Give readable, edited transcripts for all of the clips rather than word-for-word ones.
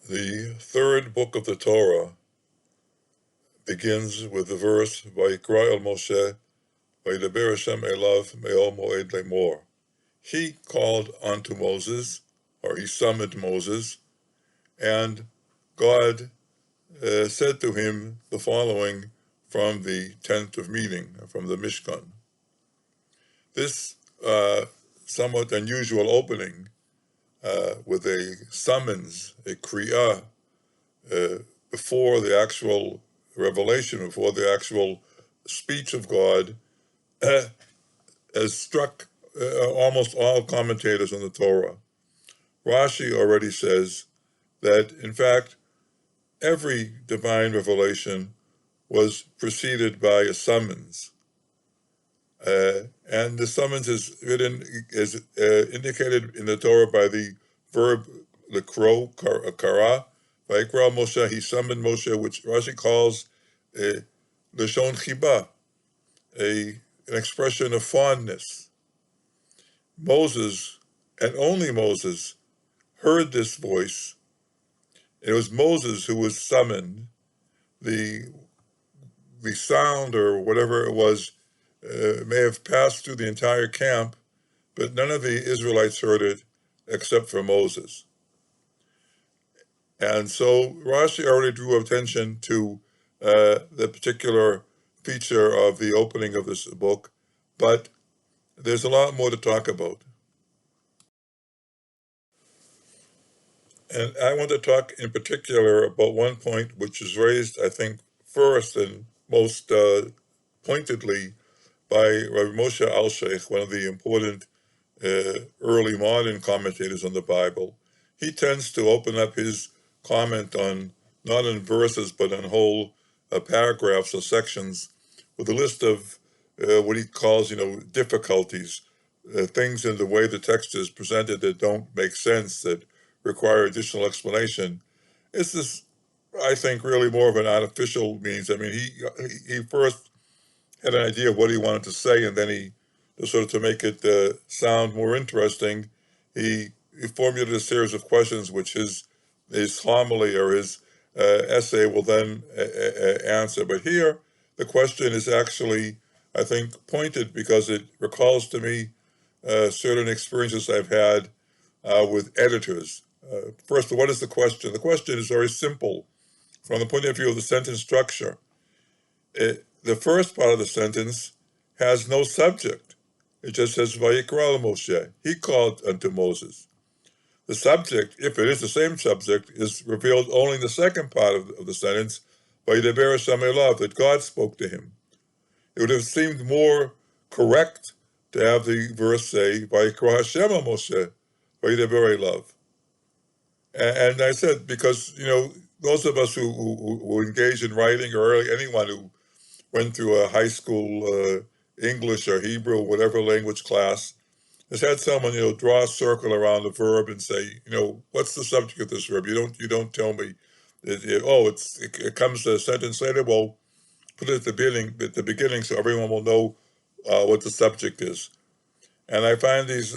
The third book of the Torah begins with the verse, Vayikra el Moshe, Vayidaber Hashem elav me'ol moed lemor. He called unto Moses, or he summoned Moses, and God said to him the following from the tent of meeting, from the Mishkan. This somewhat unusual opening with a summons, a kriyah, before the actual revelation, before the actual speech of God, has struck almost all commentators on the Torah. Rashi already says that, in fact, every divine revelation was preceded by a summons. And the summons is indicated in the Torah by the verb lekro, kara. Vayikra Moshe, he summoned Moshe, which Rashi calls leshon chiba, an expression of fondness. Moses, and only Moses, heard this voice. It was Moses who was summoned. The sound, or whatever it was, may have passed through the entire camp, but none of the Israelites heard it except for Moses. And so Rashi already drew attention to the particular feature of the opening of this book, but there's a lot more to talk about. And I want to talk in particular about one point which is raised, I think, first and most pointedly by Rabbi Moshe Alsheich, one of the important early modern commentators on the Bible. He tends to open up his comment on, not on verses, but on whole paragraphs or sections, with a list of what he calls, difficulties, things in the way the text is presented that don't make sense, that require additional explanation. This is, I think, really more of an artificial means. I mean, he first had an idea of what he wanted to say, and then he, to make it sound more interesting, he formulated a series of questions which his homily or his essay will then answer. But here, the question is actually, I think, pointed because it recalls to me certain experiences I've had with editors. First, what is the question? The question is very simple from the point of view of the sentence structure. The first part of the sentence has no subject. It just says, Vayikra Moshe. He called unto Moses. The subject, if it is the same subject, is revealed only in the second part of the sentence, Vayidaber Hashem elav, that God spoke to him. It would have seemed more correct to have the verse say, Vayikra Hashem Moshe, Vayidaber elav. And I said, because, those of us who engage in writing, or anyone who went through a high school English or Hebrew or whatever language class, has had someone, draw a circle around the verb and say, what's the subject of this verb? You don't tell me. It comes to a sentence later. Well, put it at the beginning, so everyone will know what the subject is. And I find these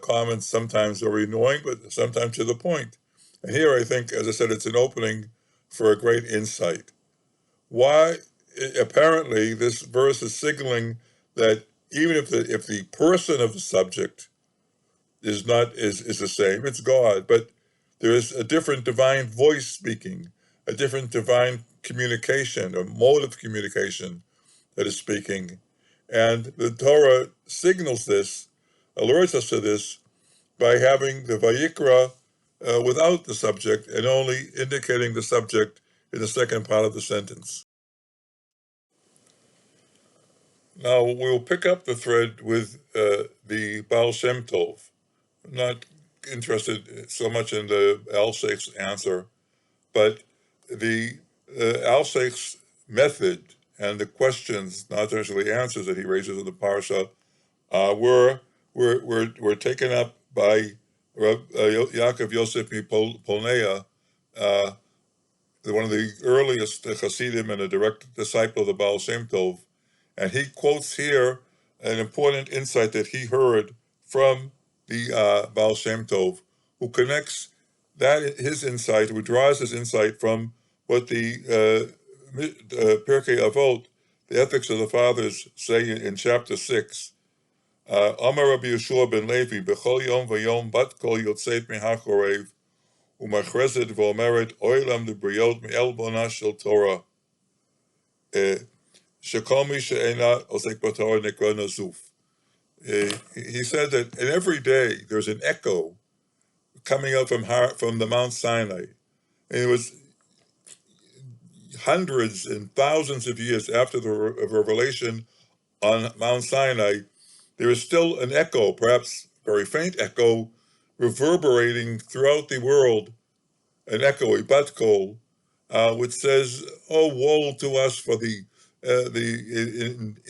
comments sometimes very annoying, but sometimes to the point. And here, I think, as I said, it's an opening for a great insight. Why? Apparently, this verse is signaling that even if the person of the subject is the same, it's God, but there is a different divine voice speaking, a different divine communication or mode of communication that is speaking. And the Torah signals this, alerts us to this, by having the Vayikra without the subject and only indicating the subject in the second part of the sentence. Now we'll pick up the thread with the Baal Shem Tov. I'm not interested so much in the Alsheich's answer, but the Alsheich's method and the questions, not necessarily answers that he raises in the parsha, were taken up by Yaakov Yosef Polnea, one of the earliest Hasidim and a direct disciple of the Baal Shem Tov, and he quotes here an important insight that he heard from the Baal Shem Tov, who connects that his insight, who draws his insight from what the Pirkei Avot, the Ethics of the Fathers, say in chapter 6. Amar Rabbi Yeshua ben Levi, B'chol yom v'yom bat kol yotzeit mehachorev, u'machrezet v'omeret oilam debriot me'elbona shel Torah, shekol mi she'ena osek b'Torah nikra nazuf. He said that in every day there's an echo coming up from the Mount Sinai. And it was hundreds and thousands of years after the revelation on Mount Sinai, there is still an echo, perhaps a very faint echo, reverberating throughout the world, an echo, a bat kol, which says, "Oh, woe to us for the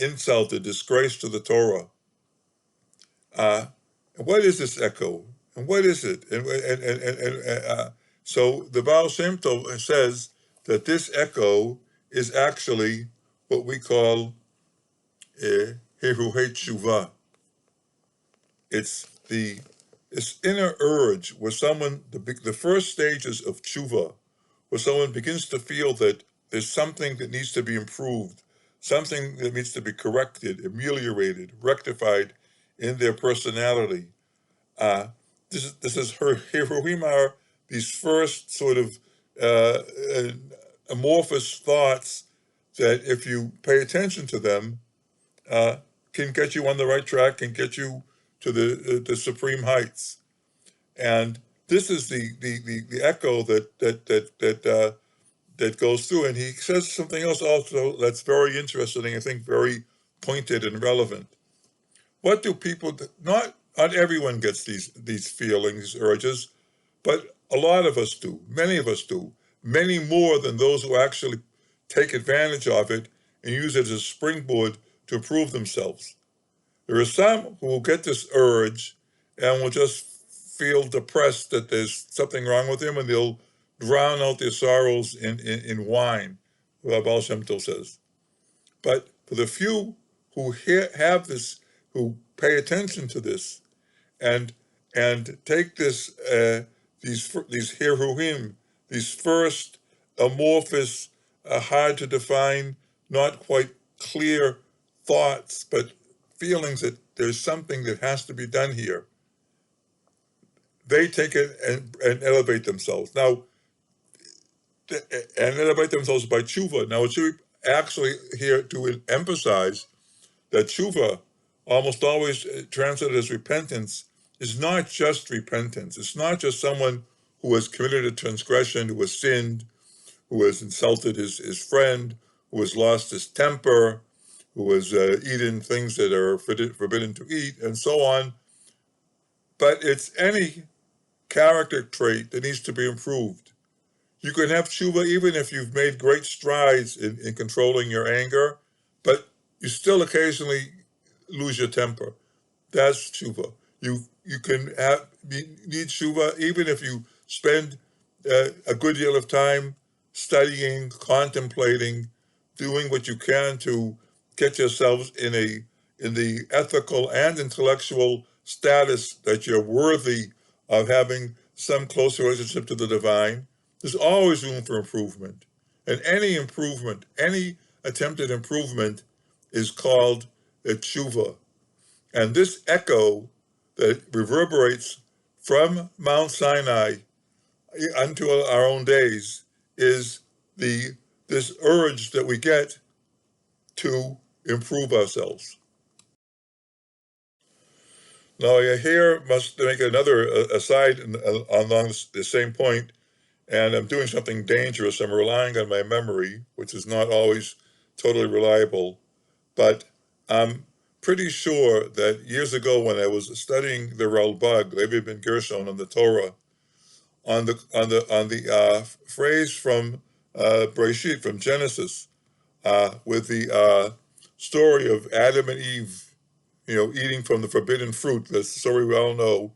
insult, the disgrace to the Torah." What is this echo? And what is it? So the Baal Shem Tov says that this echo is actually what we call Heruhe Tshuva. It's this inner urge where someone, the first stages of Tshuva, where someone begins to feel that there's something that needs to be improved, something that needs to be corrected, ameliorated, rectified in their personality. This is her Heruhim, these first sort of amorphous thoughts that, if you pay attention to them, can get you on the right track, can get you to the supreme heights. And this is the echo that goes through. And he says something else also that's very interesting, I think very pointed and relevant. What do people? Not everyone gets these feelings, urges, but a lot of us do. Many of us do. Many more than those who actually take advantage of it and use it as a springboard to improve themselves. There are some who will get this urge and will just feel depressed that there's something wrong with them, and they'll drown out their sorrows in wine, Baal Shem Tov says. But for the few who have this, who pay attention to this, and take this these heruhim, these first amorphous, hard to define, not quite clear thoughts, but feelings that there's something that has to be done here. They take it and elevate themselves. Now, and elevate themselves by tshuva. Now, it should be actually here to emphasize that tshuva, almost always translated as repentance, is not just repentance. It's not just someone who has committed a transgression, who has sinned, who has insulted his friend, who has lost his temper, who has eaten things that are forbidden to eat, and so on. But it's any character trait that needs to be improved. You can have tshuva even if you've made great strides in controlling your anger, but you still occasionally lose your temper. That's tshuva. You can need tshuva even if you spend a good deal of time studying, contemplating, doing what you can to get yourselves in the ethical and intellectual status that you're worthy of having some close relationship to the divine. There's always room for improvement. And any improvement, any attempted improvement is called a tshuva. And this echo that reverberates from Mount Sinai unto our own days is this urge that we get to improve ourselves. Now, I here must make another aside along the same point, and I'm doing something dangerous. I'm relying on my memory, which is not always totally reliable, but I'm pretty sure that years ago when I was studying the Ralbag, Levi ben Gerson, on the Torah, on the phrase from Bereshit, from Genesis, with the story of Adam and Eve, eating from the forbidden fruit, the story we all know,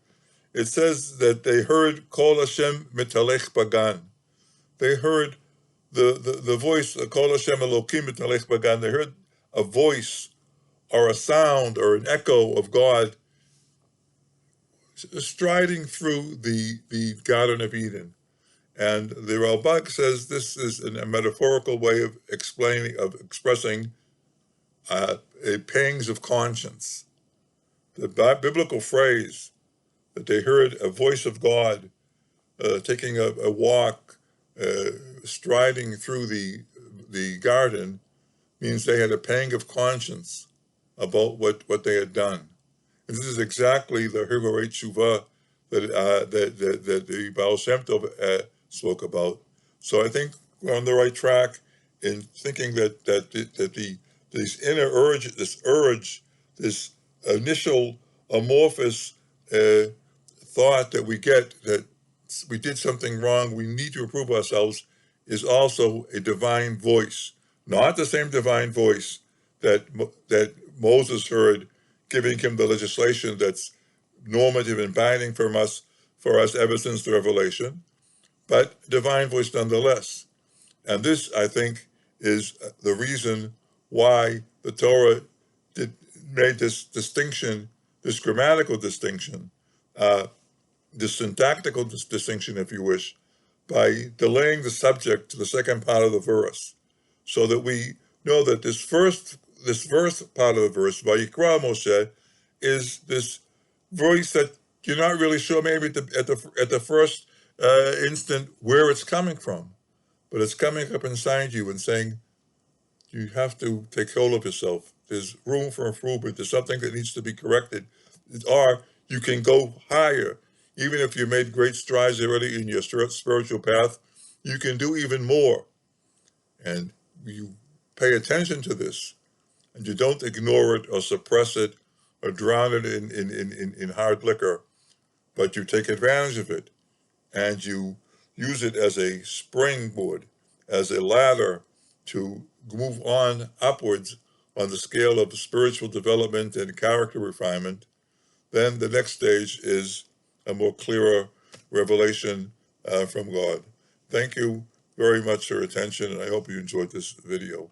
it says that they heard Kol Hashem mitalech bagan. They heard the voice, Kol Hashem Elokim mitalech bagan. They heard a voice or a sound or an echo of God striding through the Garden of Eden. And the Ralbag says this is a metaphorical way of expressing a pangs of conscience. The biblical phrase that they heard a voice of God taking a walk, striding through the garden, means they had a pang of conscience about what they had done. And this is exactly the Hirvarei Tshuva that the Baal Shem Tov spoke about. So I think we're on the right track in thinking that this inner urge, this initial amorphous thought that we get that we did something wrong, we need to improve ourselves, is also a divine voice, not the same divine voice that Moses heard, giving him the legislation that's normative and binding for us ever since the revelation, but divine voice nonetheless. And this, I think, is the reason why the Torah made this distinction, this grammatical distinction, this syntactical distinction, if you wish, by delaying the subject to the second part of the verse, so that we know that this first part of the verse, Vayikra Moshe, is this voice that you're not really sure maybe at the first instant where it's coming from, but it's coming up inside you and saying, you have to take hold of yourself. There's room for improvement. There's something that needs to be corrected. Or you can go higher. Even if you made great strides already in your spiritual path, you can do even more. And you pay attention to this, and you don't ignore it or suppress it or drown it in hard liquor, but you take advantage of it, and you use it as a springboard, as a ladder to move on upwards on the scale of spiritual development and character refinement. Then the next stage is a more clearer revelation from God. Thank you very much for your attention, and I hope you enjoyed this video.